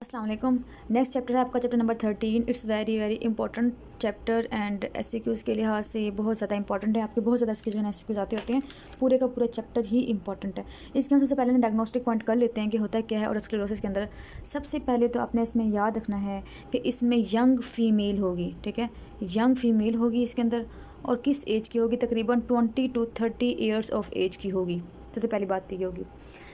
अस्सलाम वालेकुम। Next chapter है आपका chapter number 13। It's very very important chapter and एससीक्यूज़ के लिहाज से ये बहुत ज़्यादा इंपॉर्टेंट है। आपके बहुत ज़्यादा इसके जो है एससीक्यूज़ आते होते हैं। पूरे का पूरा चैप्टर ही इंपॉर्टेंट है। इसके हम सबसे पहले डायग्नोस्टिक पॉइंट कर लेते हैं कि होता क्या है और स्क्लेरोसिस के अंदर। सबसे पहले तो आपने इसमें याद रखना है कि इसमें यंग फीमेल होगी, ठीक है, यंग फीमेल होगी इसके अंदर। और किस एज की होगी? तकरीबन 20 to 30 ईयर्स ऑफ एज की होगी। सबसे पहली बात तो ये होगी।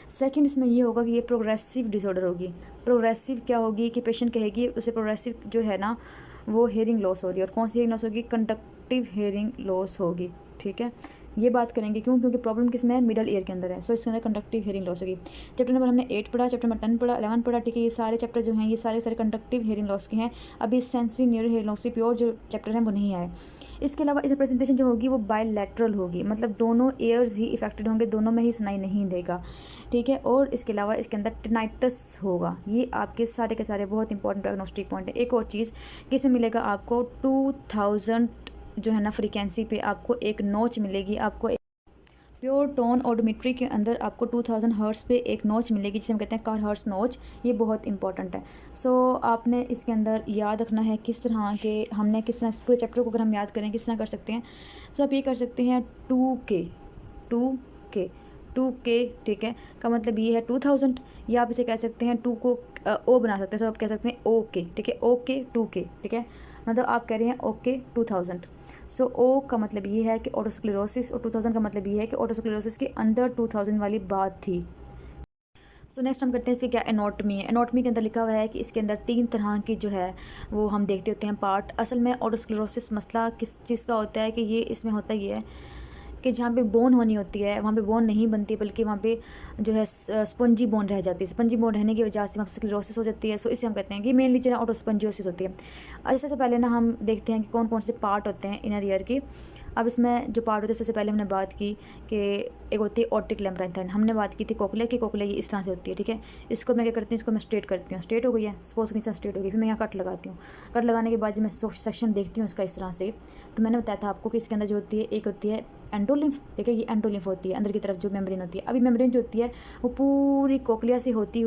सेकंड इसमें ये होगा कि ये प्रोग्रेसिव डिसऑर्डर होगी। प्रोग्रेसिव क्या होगी कि पेशेंट कहेगी उसे प्रोग्रेसिव जो है ना वो हेयरिंग लॉस हो रही है। और कौन सी हेयरिंग लॉस होगी? कंडक्टिव हेयरिंग लॉस होगी, ठीक है। ये बात करेंगे क्यों? क्योंकि प्रॉब्लम किस में है? मिडल ईयर के अंदर है। सो इसके अंदर कंडक्टिव हेयरिंग लॉस होगी। चैप्टर नंबर हमने 8 पढ़ा, चैप्टर नंबर 10 पढ़ा, 11 पढ़ा, ठीक है। ये सारे चैप्टर जो हैं ये सारे कंडक्टिव हेयरिंग लॉस के हैं। अभी sensory neuro hearing loss pure जो चैप्टर हैं वो नहीं आए। इसके अलावा इस प्रेजेंटेशन जो होगी वो बायलैटरल होगी, मतलब दोनों एयर्स ही इफेक्टेड होंगे, दोनों में ही सुनाई नहीं देगा, ठीक है। और इसके अलावा इसके अंदर टिनाइटस होगा। ये आपके सारे के सारे बहुत इंपॉर्टेंट डायग्नोस्टिक पॉइंट है। एक और चीज़ किसमें मिलेगा आपको? 2000 जो है ना फ्रीक्वेंसी पे आपको एक नोच मिलेगी। आपको प्योर टोन ऑडोमेट्री के अंदर आपको 2000 हर्ट्स पे एक नोच मिलेगी जिसे हम कहते हैं कार हर्ट्स नोच। ये बहुत इंपॉर्टेंट है। सो आपने इसके अंदर याद रखना है किस तरह के हमने किस तरह पूरे चैप्टर को अगर हम याद करें किस तरह कर सकते हैं। सो आप ये कर सकते हैं 2K 2K, ठीक है, का मतलब ये है 2000। या आप इसे कह सकते हैं 2 को ओ बना सकते हैं। सो आप कह सकते हैं OK, ठीक है, OK 2K, ठीक है। मतलब आप कह रहे हैं OK 2000। सो ओ का मतलब ये है कि ऑटोस्क्लेरोसिस और 2000 का मतलब ये है कि ऑटोस्क्लेरोसिस के अंदर 2000 वाली बात थी। सो नेक्स्ट हम करते हैं इसकी क्या एनाटॉमी है। एनाटॉमी के अंदर लिखा हुआ है कि इसके अंदर 3 तरह की जो है वो हम देखते होते हैं पार्ट। असल में ऑटोस्क्लेरोसिस मसला किस चीज़ का होता है कि ये इसमें होता ये है कि जहाँ पे बोन होनी होती है वहाँ पे बोन नहीं बनती, बल्कि वहाँ पे जो है स्पंजी बोन रह जाती है। स्पंजी बोन रहने की वजह से वहाँ पे स्क्लेरोसिस हो जाती है। सो इसे हम कहते हैं कि मेनली जो है ऑटोस्पंजियोसिस होती है। सबसे पहले ना हम देखते हैं कि कौन कौन से पार्ट होते हैं इनर ईयर की। अब इसमें जो पार्ट होते हैं सबसे पहले हमने बात की कि एक होती है ऑप्टिक लैम्ब्रेंथाइन। हमने बात की थी कोक्लिया की। कोक्लिया ये इस तरह से होती है, ठीक है। इसको मैं क्या करती हूँ, इसको मैं स्ट्रेट करती हूँ। स्ट्रेट हो गई है, सपोज नीचे स्ट्रेट हो गई, फिर मैं यहाँ कट लगाती हूँ। कट लगाने के बाद जब मैं सेक्शन देखती हूँ इसका इस तरह से, तो मैंने बताया था आपको कि इसके अंदर जो होती है एक होती है एंडोलिम्फ, ठीक है। ये एंडोलिम्फ होती है अंदर की तरफ जो मेम्ब्रेन होती है। अभी मेम्ब्रेन जो होती है वो पूरी कोक्लिया से होती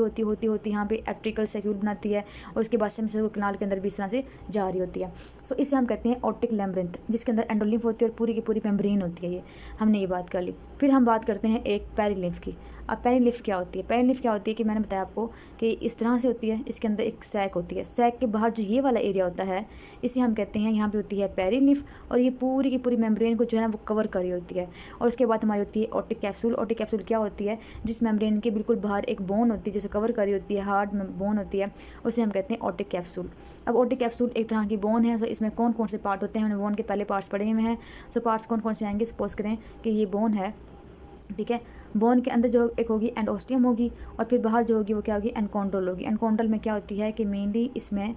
यहाँ पे एप्टिकल सैक्यूल बनाती है और उसके बाद से कनाल के अंदर भी इस तरह से जा रही होती है। सो इसे हम कहते हैं ऑप्टिक लैम्ब्रेंथ, जिसके अंदर एंडोलिम्फ होती है और पूरी की पूरी मेम्ब्रेन होती है। ये हमने ये बात कर ली। फिर हम बात करते हैं एक पेरिलिम्फ की। अब पेरिलिम्फ क्या होती है? पेरिलिम्फ क्या होती है कि मैंने बताया आपको कि इस तरह से होती है। इसके अंदर एक सैक होती है। सैक के बाहर जो ये वाला एरिया होता है इसे हम कहते हैं, यहाँ पे होती है पेरिलिम्फ। और ये पूरी की पूरी मेम्ब्रेन को जो है ना वो कवर कर रही होती है। और उसके बाद हमारी होती है ऑप्टिक कैप्सूल। ऑप्टिक कैप्सूल क्या होती है? जिस मेम्ब्रेन के बिल्कुल बाहर एक बोन होती है जिसे कवर कर रही होती है, हार्ड बोन होती है, उसे हम कहते हैं ऑप्टिक कैप्सूल। अब ऑप्टिक कैप्सूल एक तरह की बोन है। सो इसमें कौन कौन से पार्ट होते हैं? हमने बोन के पहले पार्ट्स पढ़े हुए हैं। सो पार्ट्स कौन कौन से आएंगे? सपोज करें कि ये बोन है, ठीक है। बोन के अंदर जो एक होगी एंडोस्टियम होगी और फिर बाहर जो होगी वो क्या होगी? एनकॉन्ड्रल होगी। एनकॉन्ड्रल में क्या होती है कि मेनली इसमें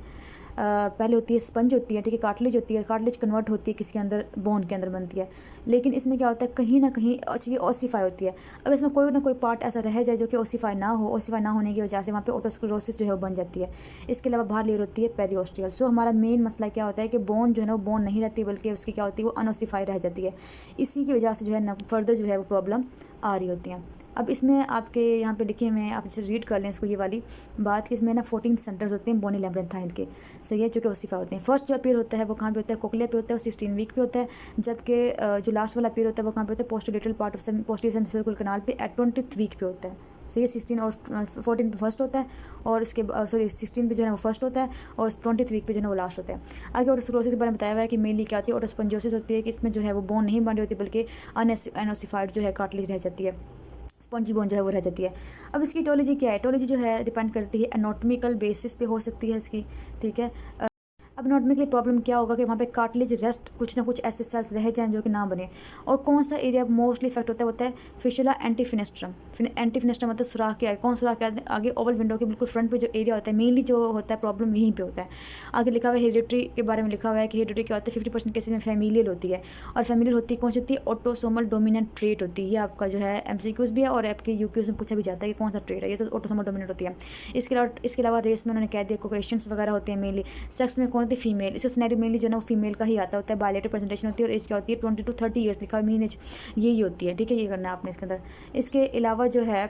पहले होती है स्पंज होती है, ठीक है, कार्टिलेज होती है। कार्टिलेज कन्वर्ट होती है किसके अंदर? बोन के अंदर बनती है। लेकिन इसमें क्या होता है कहीं ना कहीं ये ऑसिफाई होती है। अगर इसमें कोई ना कोई पार्ट ऐसा रह जाए जो कि ऑसिफाई ना हो, ऑसिफाई ना होने की वजह से वहाँ पे ऑटोस्क्लेरोसिस जो है वो बन जाती है। इसके अलावा बाहर लेयर होती है पेरिओस्टियल। सो हमारा मेन मसला क्या होता है कि बोन जो है ना वो बोन नहीं रहती, बल्कि उसकी क्या होती है वो अनऑसिफाई रह जाती है। इसी की वजह से जो है ना फर्दर जो है वो प्रॉब्लम आ रही होती है। अब इसमें आपके यहाँ पे लिखे हुए हैं, आप इसे रीड कर लें इसको, ये वाली बात कि इसमें ना 14 सेंटर्स होते हैं बोनी लैम्ब्रेंथाइन के, सही है, जो कि ओसिफाई होते हैं। फर्स्ट जो अपीयर होता है वो कहाँ पे होता है? कोक्लिया पे होता है, वो 16 वीक पे होता है। जबकि जो लास्ट वाला अपीयर होता है वो कहाँ पे होता है? पोस्टीरियर पार्ट ऑफ पोस्टीरियर सेमिसर्कुलर कनाल पे एट 20th वीक पे होता है, सही है। 16 और 14 पे फर्स्ट होता है और इसके 16 पे जो है वो फर्स्ट होता है और 20th वीक पे जो है वो लास्ट होता है। आगे ऑटोस्क्लेरोसिस के बारे में बताया हुआ है कि मेनली क्या होती है? ऑटोस्पंजियोसिस होती है कि इसमें जो है वो बोन नहीं बन रही होती, बल्कि अनओसिफाइड जो है कार्टिलेज रह जाती है, स्पंजी बोन जो है वो रह जाती है। अब इसकी इटोलॉजी क्या है? इटोलॉजी जो है डिपेंड करती है एनाटॉमिकल बेसिस पे हो सकती है इसकी, ठीक है। अब एनाटॉमिकली प्रॉब्लम क्या होगा कि वहाँ पे कार्टिलेज रेस्ट कुछ ना कुछ ऐसे सेल्स रह जाएं जो कि ना बने। और कौन सा एरिया मोस्टली इफेक्ट होता है? फिशुला एंटीफिनेस्ट्रम। एंटीफिनेस्ट्रम मतलब सुराख के आगे। कौन सुराख के आगे? ओवल विंडो के बिल्कुल फ्रंट पे जो एरिया होता है मेनली जो होता है प्रॉब्लम यहीं पे होता है। आगे लिखा हुआ है हेरिडिटी के बारे में लिखा हुआ है कि हेरिडिटी क्या होता है? 50% केसेस में फैमिलियल होती है। और फैमिलियल होती है कौन सी होती है? ऑटोसोमल डोमिनेंट ट्रेट होती है। ये आपका जो है MCQs भी है और आपके UQs में पूछा भी जाता है कि कौन सा ट्रेट है। ये तो ऑटोसोमल डोमिनेंट होती है। इसके अलावा रेस में उन्होंने कह दिया कोकेशंस वगैरह होते हैं मेनली। सेक्स में कौन होती है? फीमेल। इसका सिनेरियो मेनली जो है ना वो फीमेल का ही आता होता है। बायलेटरल प्रेजेंटेशन होती है और एज क्या होती है? 20 to 30 ईयर्स लिखा है, मीन एज यही होती है, ठीक है। ये करना है आपने इसके अंदर। इसके अलावा जो है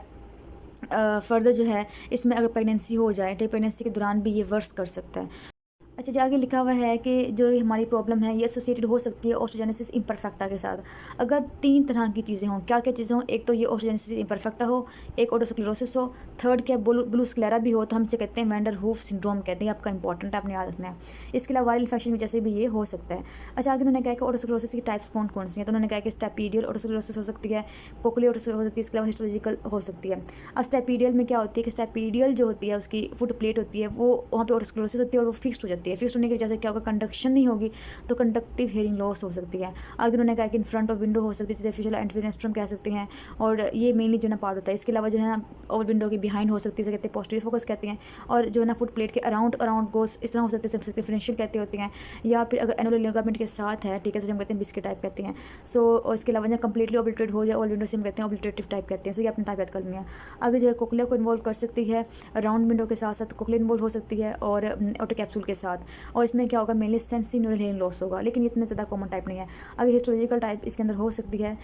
फर्दर जो है इसमें अगर प्रेगनेंसी हो जाए तो प्रेगनेंसी के दौरान भी ये वर्स कर सकता है। अच्छा जी, आगे लिखा हुआ है कि जो हमारी प्रॉब्लम है ये एसोसिएटेड हो सकती है ओस्टोजेनेसिस इम्परफेक्टा के साथ। अगर 3 तरह की चीज़ें हों, क्या क्या चीज़ें हों, एक तो ये ओस्टोजेनेसिस इम्परफेक्टा हो, एक ओटोस्क्लेरोसिस हो, थर्ड क्या ब्लू स्क्लेरा भी हो, तो हम इसे कहते हैं वैंडर हूफ सिंड्रोम कहते हैं। आपका इंपॉर्टेंट है, आपने याद रखना है। इसके अलावा वायरल इन्फेक्शन की वजह से भी ये हो सकता है। अच्छा, आगे उन्होंने कहा कि ओटोस्क्लेरोसिस की टाइप्स कौन कौन सी हैं, तो उन्होंने कहा कि स्टेपीडियल ओटोस्क्लेरोसिस हो सकती है, कोकुलियर ओटोस्क्लेरोसिस हो सकती है, इसके अलावा हिस्टोलॉजिकल हो सकती है। अब स्टेपीडियल में क्या होती है कि स्टेपीडियल जो होती है उसकी फुट प्लेट होती है, वो वहाँ पे ओटोस्क्लेरोसिस होती है और वो फिक्स्ड हो जाती है। फिक्स्ड होने की वजह से क्या होगा, कंडक्शन नहीं होगी तो कंडक्टिव हेयरिंग लॉस हो सकती है। आगे उन्होंने कहा कि इन फ्रंट ऑफ विंडो हो सकती है, जिसे फेशियल एंटीफेनेस्ट्रम कह सकते हैं, और ये मेनली जो है ना पार्ट होता है। इसके अलावा जो है ना ओवर विंडो के बिहाइंड हो सकती है, उसे कहते हैं पोस्टीरियर फोकस कहते हैं, और जो है ना फुट प्लेट के अराउंड गोस इस तरह हो सकते हैं, डिफरेंशियल कहते होते हैं, या फिर अगर एनुलर लिगामेंट के साथ है, ठीक है, तो हम कहते हैं बिस्किट टाइप कहते हैं। सो और इसके अलावा जो कंप्लीटली ऑब्लिटरेट हो जाए ओवर विंडो से हम कहते हैं ऑब्लिटरेटिव टाइप कहते हैं। सो ये अपना टाइप याद कर लिया। आगे जो है कोक्लिया को इन्वॉल्व कर सकती है, राउंड विंडो के साथ साथ कोक्लिया इन्वॉल्व हो सकती है, और ऑटो कैप्सूल के साथ। और इसमें क्या होगा, mainly sensory neural hearing loss होगा, लेकिन इतना ज़्यादा कॉमन टाइप नहीं है। आगे हिस्टोलॉजिकल टाइप इसके अंदर हो सकती है।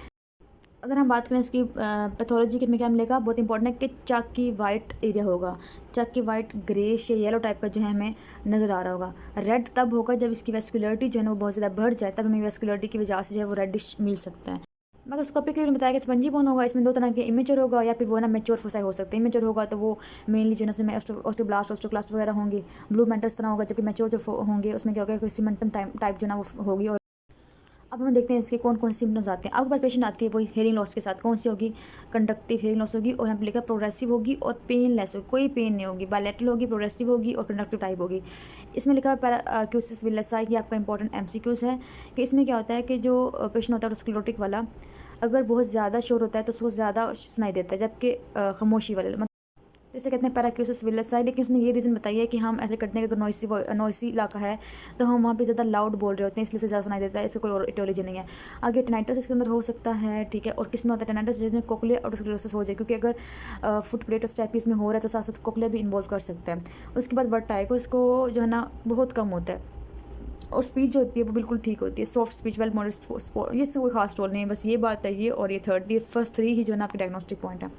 अगर हम बात करें इसकी पैथोलॉजी के में क्या मिलेगा, बहुत इंपॉर्टेंट है कि चॉकी वाइट एरिया होगा, चॉकी वाइट ग्रेश या येलो टाइप का जो है हमें नज़र आ रहा होगा। रेड तब होगा जब इसकी वेस्कुलरिटी जो है ना वो बहुत ज़्यादा बढ़ जाए, तब हमें वेस्कुलरिटी की वजह से जो है वो रेडिश मिल सकता है। माइक्रोस्कोपिकली बताया कि स्पंजी बोन होगा, इसमें 2 तरह के इमेच्योर होगा या फिर वो ना मैच्योर फोसाई हो सकते हैं। इमेच्योर होगा तो वो मेनली जो है ऑस्टियोब्लास्ट ऑस्टियोक्लास्ट वगैरह होंगे, ब्लू मेंटल्स तरह होगा, जबकि मैच्योर जो होंगे उसमें क्या होगा, कोई सीमेंटम टाइप जो ना वो होगी। और अब हम देखते हैं इसके कौन कौन से सिम्टम्स आते हैं। आपके पास पेशेंट आती है वो हेयरिंग लॉस के साथ, कौन सी होगी, कंडक्टिव हेयरिंग लॉस होगी, और यहाँ पे लिखा प्रोग्रेसिव होगी और पेनलेस होगी, कोई पेन नहीं होगी, बायलैटरल होगी, प्रोग्रेसिव होगी और कंडक्टिव टाइप होगी। इसमें लिखा है पैराक्यूसिस विल्लसाई की आपका इंपॉर्टेंट एमसीक्यूज है कि इसमें क्या होता है कि जो पेशेंट होता है स्क्लेरोटिक वाला, अगर बहुत ज़्यादा शोर होता है तो उसको ज़्यादा सुनाई देता है, जबकि खामोशी वाले तो इसे कहते हैं पैराक्यूसिस विल्लसाई। लेकिन उसने ये रीज़न बताई है कि हम ऐसे करते हैं कि तो नॉइसी इलाका है तो हम वहाँ पे ज़्यादा लाउड बोल रहे होते हैं, इसलिए उसे ज़्यादा सुनाई देता है। इससे कोई और इटियोलॉजी नहीं है। आगे टेनाइटस इसके अंदर हो सकता है, ठीक है। और किस में होता है टेनाइटस, जिसमें कोक्लियर ऑटोस्क्लेरोसिस हो जाए, क्योंकि अगर फुट प्लेट और स्टेपीज में हो रहा है तो साथ साथ कोक्लिया भी इन्वॉल्व कर सकता है। उसके बाद वर्टा है, इसको जो है ना बहुत कम होता है, और स्पीच जो होती है वो बिल्कुल ठीक होती है, सॉफ्ट स्पीच, वेल मॉडरेट, ये कोई खास टोल नहीं है, बस ये बात है ये और ये थर्ड, ये फर्स्ट 3 ही जो है ना आपके डायग्नोस्टिक पॉइंट है।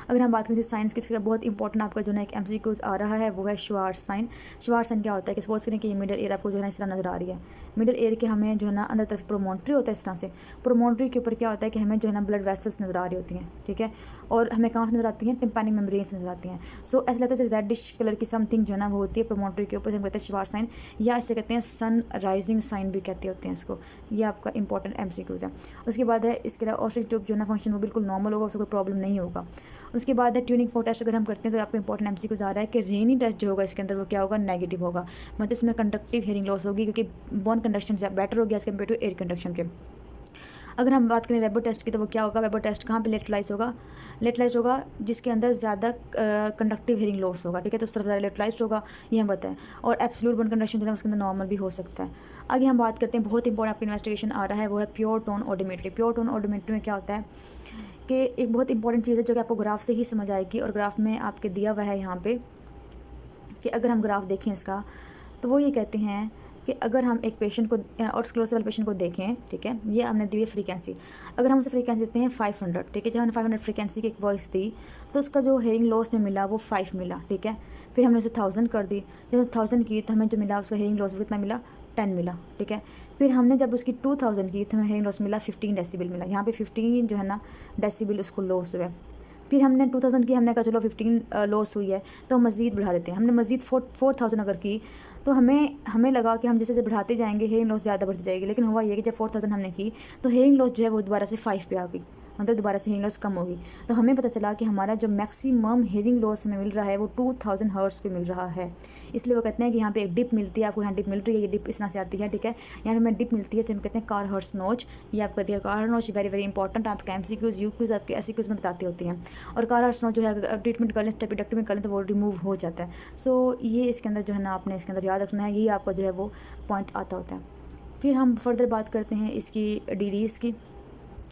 अगर हम बात करें साइंस की, इसका बहुत इंपॉर्टेंट आपका जो है एक एमसीक्यूज आ रहा है, वो है श्वार्ट्ज साइन। श्वार्ट्ज साइन क्या होता है कि सपोज करें कि ये मिडल एयर आपको जो है ना इस तरह नज़र आ रही है, मिडल एयर के हमें जो है ना अंदर तरफ प्रोमोन्ट्री होता है इस तरह से, प्रोमोन्ट्री के ऊपर क्या होता है कि हमें जो है ना ब्लड वेसल्स नज़र आ रही होती हैं, ठीक है, और हमें कहाँ से नज़र आती हैं, टिम्पैनिक मेम्ब्रेन्स नज़र आती हैं। सो ऐसा लगता है जैसे रेडिश कलर की समथिंग जो है ना वो होती है प्रोमोन्ट्री के ऊपर, हम कहते हैं श्वार्ट्ज साइन, या इसे कहते हैं सन राइजिंग साइन भी कहते होते हैं इसको। ये आपका इंपॉर्टेंट एमसीक्यूज है। उसके बाद है इसके अलावा ऑस्ट्रिच ट्यूब जो है ना फंक्शन वो बिल्कुल नॉर्मल होगा, उसको कोई प्रॉब्लम नहीं होगा। उसके बाद है ट्यूनिंग फोर टेस्ट अगर हम करते हैं तो आपको इंपॉर्टेंट एमसीक्यूज आ रहा है कि रेनी टेस्ट जो होगा इसके अंदर वो क्या होगा, नेगेटिव होगा, मतलब इसमें कंडक्टिव हेयरिंग लॉस होगी, क्योंकि बोन कंडक्शन से बेटर हो गया as compared to air conduction के। अगर हम बात करें वेबर टेस्ट की तो वो क्या होगा, वेबर टेस्ट कहाँ पे लेटलाइज होगा, लेटलाइज होगा जिसके अंदर ज़्यादा कंडक्टिव हेयरिंग लॉस होगा, ठीक है, तो उस तरफ ज़्यादा लेटलाइज होगा, ये हम बताएं। और एब्सोल्यूट बोन कंडक्शन जो है उसके अंदर नॉर्मल भी हो सकता है। आगे हम बात करते हैं, बहुत इंपॉर्टेंट आपका इन्वेस्टिगेशन आ रहा है, वो है प्योर टोन ऑडोमेट्री। प्योर टोन ऑडोमेट्री में क्या होता है कि एक बहुत इंपॉर्टेंट चीज़ है जो कि आपको ग्राफ से ही समझ आएगी, और ग्राफ में आपके दिया हुआ है यहाँ पे कि अगर हम ग्राफ देखें इसका तो वो ये कहते हैं कि अगर हम एक पेशेंट को ऑटोस्क्लेरोसिस वाले पेशेंट को देखें, ठीक है, ये हमने दी है फ्रीक्वेंसी, अगर हम उसे फ्रीक्वेंसी देते हैं 500, ठीक है, जब हमने 500 फ्रीक्वेंसी की एक वॉइस दी तो उसका जो हेयरिंग लॉस में मिला वो 5 मिला, ठीक है। फिर हमने उसे 1000 कर दी, जब 1000 की तो हमें जो मिला उसका हेयरिंग लॉस कितना मिला, 10 मिला, ठीक है। फिर हमने जब उसकी 2000 की तो हमें हेयरिंग लॉस मिला 15 डेसिबल मिला, यहाँ पे 15 जो है ना डेसिबल उसको लॉस हुआ। फिर हमने 2000 की, हमने कहा चलो 15 लॉस हुई है तो हम मज़ीद बढ़ा देते हैं, हमने मज़ीद 4000 अगर की तो हमें लगा कि हम जैसे जैसे बढ़ाते जाएंगे हेयरिंग लॉस ज़्यादा बढ़ती जाएगी, लेकिन हुआ ये कि जब 4000 हमने की तो हेयरिंग लॉस जो है वो दोबारा से 5 पे आ गई, मतलब दोबारा से हेयरिंग लॉस कम होगी। तो हमें पता चला कि हमारा जो मैक्सिमम हेयरिंग लॉस हमें मिल रहा है वो 2000 हर्ट्ज़ पे मिल रहा है। इसलिए वो कहते हैं कि यहाँ पे एक डिप मिलती है, आपको यहाँ डिप मिल रही है, ये डिप इस तरह से आती है, ठीक है, यहाँ पे हमें डिप मिलती है, जिसे हम कहते हैं कार हर्ट्ज़ नोच। ये आपका दिया कार हर्ट्ज़ नोच वेरी वेरी इंपॉर्टेंट, आपके एमसीक्यूज यूक्यूज आपके एससीक्यूज में बताती होती हैं। और कार हर्ट्ज़ नोच जो है ट्रीटमेंट कर लें, स्टेपिडेक्टमी कर लें तो वो रिमूव हो जाता है। सो ये इसके अंदर जो है ना आपने इसके अंदर याद रखना है, ये आपका जो है वो पॉइंट आता होता है। फिर हम फर्दर बात करते हैं इसकी डीडीज़ की।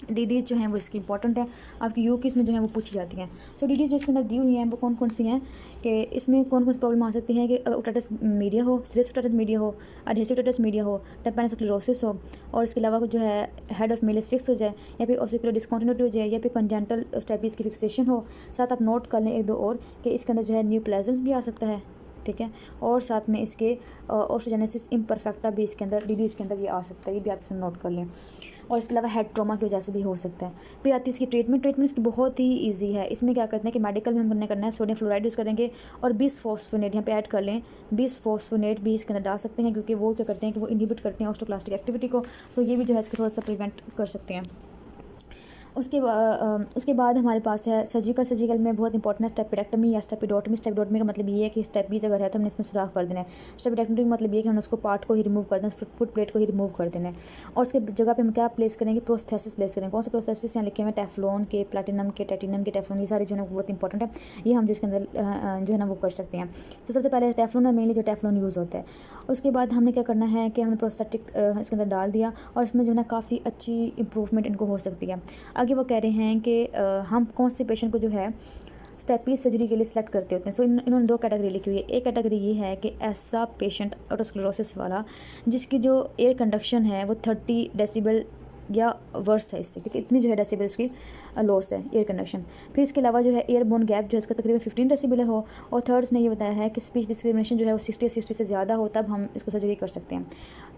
डीडीज जो हैं वो इसकी इंपॉर्टेंट है, आपकी यू की इसमें जो है वो पूछी जाती हैं। सो डीडीज जो इसके अंदर दी हुई हैं वो कौन कौन सी हैं कि इसमें कौन कौन सी प्रॉब्लम आ सकती है कि ओटाइटिस मीडिया हो, सीरियस ओटाइटिस मीडिया हो, एडहेसिव ओटाइटिस मीडिया हो, टेम्पैनोस्क्लेरोसिस हो, और इसके अलावा जो है हेड ऑफ मेलिस फिक्स हो जाए, या फिर ऑसिकुलर डिस्कंटिन्यूटी हो जाए, या फिर कंजेंटल स्टेपीज की फिक्सेशन हो। साथ आप नोट कर लें एक दो और कि इसके अंदर जो है न्यूप्लाज्म्स भी आ सकता है, ठीक है, और साथ में इसके ओस्टोजेनेसिस इम्परफेक्टा भी इसके अंदर डीडीज के अंदर ये आ सकता है, ये भी आप इसमें नोट कर लें। और इसके अलावा हेड ट्रॉमा की वजह से भी हो सकता है। फिर आती है इसकी ट्रीटमेंट इसकी बहुत ही इजी है। इसमें क्या करते हैं कि मेडिकल में हमने करना है, सोडियम फ्लोराइड यूज़ करेंगे और बिसफॉस्फोनेट यहाँ पे ऐड कर लें। बिसफॉस्फोनेट भी इसके अंदर डाल सकते हैं क्योंकि वो क्या करते हैं कि वो इनहिबिट करते हैं ऑस्टोक्लास्टिक एक्टिविटी को, सो ये भी जो है इसको थोड़ा सा प्रिवेंट कर सकते हैं। उसके बाद हमारे पास है सर्जिकल में बहुत इंपॉर्टेंट है स्टेपिडेक्टमी या स्टेपिडोटमी। स्टेपिडोटमी का मतलब ये है कि स्टेपीज अगर है तो हमने इसमें सुराख कर देना है। स्टेपिडेक्टमी का मतलब ये है कि हमने उसको पार्ट को ही रिमूव कर देना, फुट प्लेट को ही रिमूव कर देना है। और उसके जगह पे हम क्या प्लेस करेंगे, प्रोस्थेसिस प्लेस करेंगे। कौन सा प्रोस्थेसिस यहाँ लिखे हुए हैं, टेफ्लॉन के, प्लैटिनम के, टाइटेनियम के, टेफ्लॉन, ये सारे जो है बहुत इंपॉर्टेंट है, ये हम जिसके अंदर जो है ना वो कर सकते हैं। तो सबसे पहले टेफ्लॉन है मेनली जो टेफ्लॉन यूज़ होता है। उसके बाद हमने क्या करना है कि हमने प्रोस्थेटिक इसके अंदर डाल दिया और इसमें जो है ना काफ़ी अच्छी इंप्रूवमेंट इनको हो सकती है। आगे वो कह रहे हैं कि हम कौन से पेशेंट को जो है स्टेपीज सर्जरी के लिए सिलेक्ट करते होते हैं। सो इन्होंने दो कैटेगरी लिखी हुई है। एक कैटेगरी ये है कि ऐसा पेशेंट ओटोस्क्लेरोसिस वाला जिसकी जो एयर कंडक्शन है वो 30 डेसिबल या वर्स है इससे, ठीक है, इतनी जो है डेसिबल इसकी लॉस है एयर कंडक्शन। फिर इसके अलावा जो है एयरबोन गैप जो है इसका तकरीबन 15 डेसिबल हो। और थर्ड ने ये बताया है कि स्पीच डिस्क्रिमिनेशन जो है वो 60 से ज़्यादा हो, तब हम इसको सर्जरी कर सकते हैं।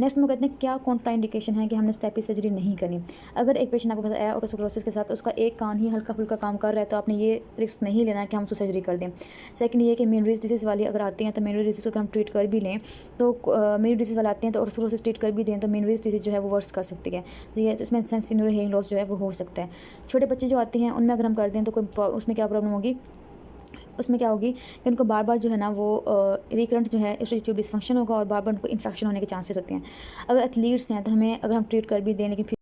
नेक्स्ट में कहते हैं क्या कॉन्ट्रा इंडिकेशन है कि हमने स्टेपीज सर्जरी नहीं करनी। अगर एक पेशेंट आपको पता है ओटोस्क्लेरोसिस के साथ उसका एक कान ही हल्का फुल्का काम कर रहा है तो आपने ये रिस्क नहीं लेना है कि हम उसको सर्जरी कर दें। सेकंड ये कि मेनोरिस डिजीज़ वाली अगर आती हैं तो मेनोरिस डिजीज़ को हम ट्रीट कर भी लें तो मेनोरिस डिजीज़ वाले आते हैं तो ओटोस्क्लेरोसिस ट्रीट कर भी दें तो मेनोरिस डिजीज़ जो है वो वर्स कर सकती है। तो ये इसमें सेंसिटिव हेयरिंग लॉस जो है वो हो सकता है। छोटे बच्चे जो आते हैं उनमें अगर हम कर दें तो कोई उसमें क्या प्रॉब्लम होगी, उसमें क्या होगी कि उनको बार बार जो है ना वो रिकरेंट जो है ट्यूब डिस्फंक्शन होगा और बार बार उनको इन्फेक्शन होने के चांसेस होते हैं। अगर एथलीट्स हैं तो हमें अगर हम ट्रीट कर भी दें लेकिन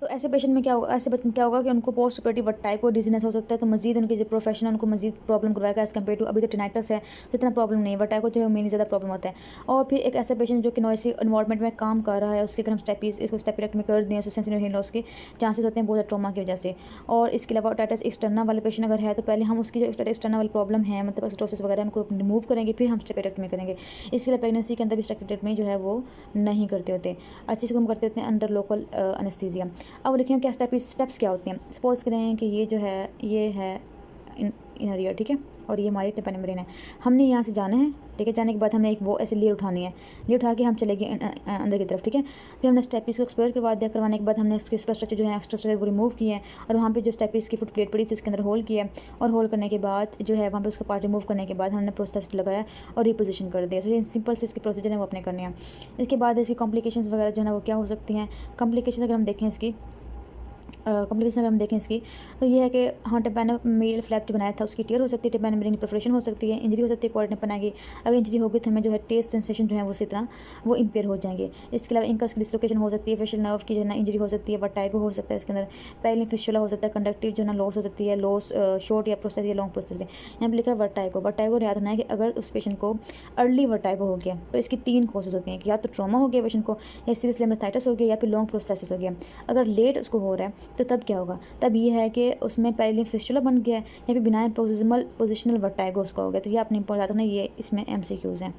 तो ऐसे पेशेंट में क्या होगा, ऐसे बच्चे में क्या होगा कि उनको पोस्ट ऑपरेटिव वर्टाइगो डिजीनेस हो सकता है, तो मजीद उनकी जो प्रोफेशन है उनको मजीद प्रॉब्लम करवाएगा एज़ कम्पेयर टू अभी तो टिनाइटस है तो इतना प्रॉब्लम नहीं है, वर्टाइगो जो है मेनली ज़्यादा प्रॉब्लम होता है। और फिर एक ऐसा पेशेंट जो कि नॉइसी एनवायरनमेंट में काम कर रहा है उसके अगर हम इसको स्टेपिडेक्टमी कर दें तो सेंसिटिव हेयरिंग लॉस के चांसेस होते हैं बहुत ट्रॉमा की वजह से। और इसके अलावा ओटाइटिस एक्सटर्ना वाले पेशेंट अगर है तो पहले हम उसकी जो ओटाइटिस एक्सटर्ना वाली प्रॉब्लम है मतलब एसिडोसिस वगैरह उनको रिमूव करेंगे फिर हम स्टेपिडेक्टमी करेंगे। इसके लिए प्रेगनेंसी के अंदर भी स्टेपिडेक्टमी जो है वो नहीं करते होते, अच्छी से हम करते होते हैं अंडर लोकल एनेस्थीसिया। अब लिखें क्या स्टेप्स क्या होते हैं। सपोज करें कि ये जो है ये है इनर ईयर, ठीक है, और ये हमारी टिम्पैनिक मेम्ब्रेन है। हमने यहाँ से जाना है, ठीक है, जाने के बाद हमने एक वो ऐसे लीड उठानी है, लीड उठा के हम चले गए अंदर की तरफ, ठीक है। फिर हमने स्टेपीज को एक्सप्लोर करवा दिया, करवाने के बाद हमने उसके स्ट्रक्चर जो है एक्स्ट्रा स्ट्रक्चर वो रिमूव किए हैं और वहाँ पे जो स्टेपीज की फुट प्लेट पड़ी थी उसके अंदर होल किया और होल करने के बाद जो है वहाँ पे उसका पार्ट रिमूव करने के बाद हमने प्रोसेस लगाया और रिपोजिशन कर दिया। तो ये सिंपल से इसकी प्रोसीजर है वो अपने करने हैं। इसके बाद इसकी कॉम्प्लिकेशंस वगैरह जो है ना वो क्या हो सकती हैं। कॉम्प्लिकेशन अगर हम देखें इसकी कॉम्प्लिकेशन अगर हम देखें इसकी तो ये है कि हाँ टेम्पैनोमेरियल फ्लैप जो बनाया था उसकी टीयर हो सकती है, टेम्पैनोमेरियल परफोरेशन हो सकती है, इंजरी हो सकती है कोऑर्डिनेट बनाएगी। अगर इंजरी होगी तो हमें जो है टेस्ट सेंसेशन जो है वो इसी तरह वो इम्पेयर हो जाएंगे। इसके अलावा इनकस की डिसलोकेशन हो सकती है, फेशियल नर्व की जो है ना इंजरी हो सकती है, वर्टाइगो हो सकता है, इसके अंदर पैरेलल फिस्टुला हो सकता है, कंडक्टिव जो है ना लॉस हो सकती है, लॉस शॉर्ट या प्रोसेस या लॉन्ग प्रोसेस है। यहाँ पर लिखा है वर्टाइगो। वर्टाइगो याद रखना है कि अगर उस पेशेंट को अर्ली वर्टाइगो हो गया तो इसकी 3 कॉजेज होती हैं कि या तो ट्रॉमा हो गया पेशेंट को, या सीरियस लेम्बोथाइटिस हो गया, या फिर लॉन्ग प्रोस्थेसिस हो गया। अगर लेट उसको हो रहा है तो तब क्या होगा, तब ये है कि उसमें पैरेलल फिस्टुला बन गया है या फिर बिनाइन पोजिशनल वर्टाइगो उसका हो गया। तो ये आपने इंपॉर्टेंट ना, ये इसमें MCQs हैं,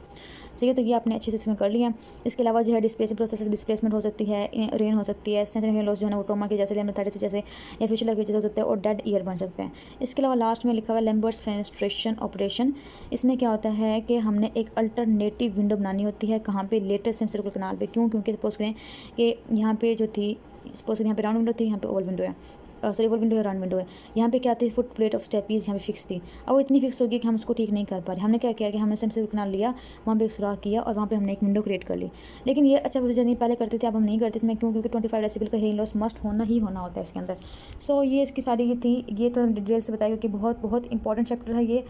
ठीक है। तो ये आपने अच्छे से इसमें कर लिया। इसके अलावा जो है डिस्प्लेसमेंट हो सकती है, रेन हो सकती है, सेंसिटिव हेयरिंग लॉस जो है ना वो ट्रॉमा की जैसे लेम्बोथाइटिस जैसे या फिस्टुला की जैसे हो सकता है और डेड ईयर बन सकते हैं। इसके अलावा लास्ट में लिखा हुआ है लैम्बर्ट्स फेनेस्ट्रेशन ऑपरेशन। इसमें क्या होता है कि हमने एक अल्टरनेटिव विंडो बनानी होती है, कहाँ पे, लेटेस्ट सेंसोरियल कनाल पे। क्यों, क्योंकि सपोज करें कि यहाँ पे जो थी, सपोज करें यहाँ पे राउंड विंडो थी, यहाँ पे ओवल विंडो है, सॉरी ओवल विंडो है, राउंड विंडो है। यहाँ पे क्या थी, फुट प्लेट ऑफ स्टेपीज यहाँ पे फिक्स थी। अब वो इतनी फिक्स होगी कि हम उसको ठीक नहीं कर पा रहे। हमने क्या किया कि हमने सेंसोरियल कनाल लिया, वहाँ पे एक सुराख किया और वहाँ पे हमने एक विंडो क्रिएट कर ली। लेकिन ये अच्छा प्रोसीजर नहीं पहले करते थे, अब हम नहीं करते थे। क्यों, क्योंकि 25 डेसिबल का हेयरिंग लॉस मस्ट होना ही होना होता है इसके अंदर। सो ये इसकी सारी ये थी, ये तो डिटेल से बताया क्योंकि बहुत बहुत इंपॉर्टेंट चैप्टर है ये।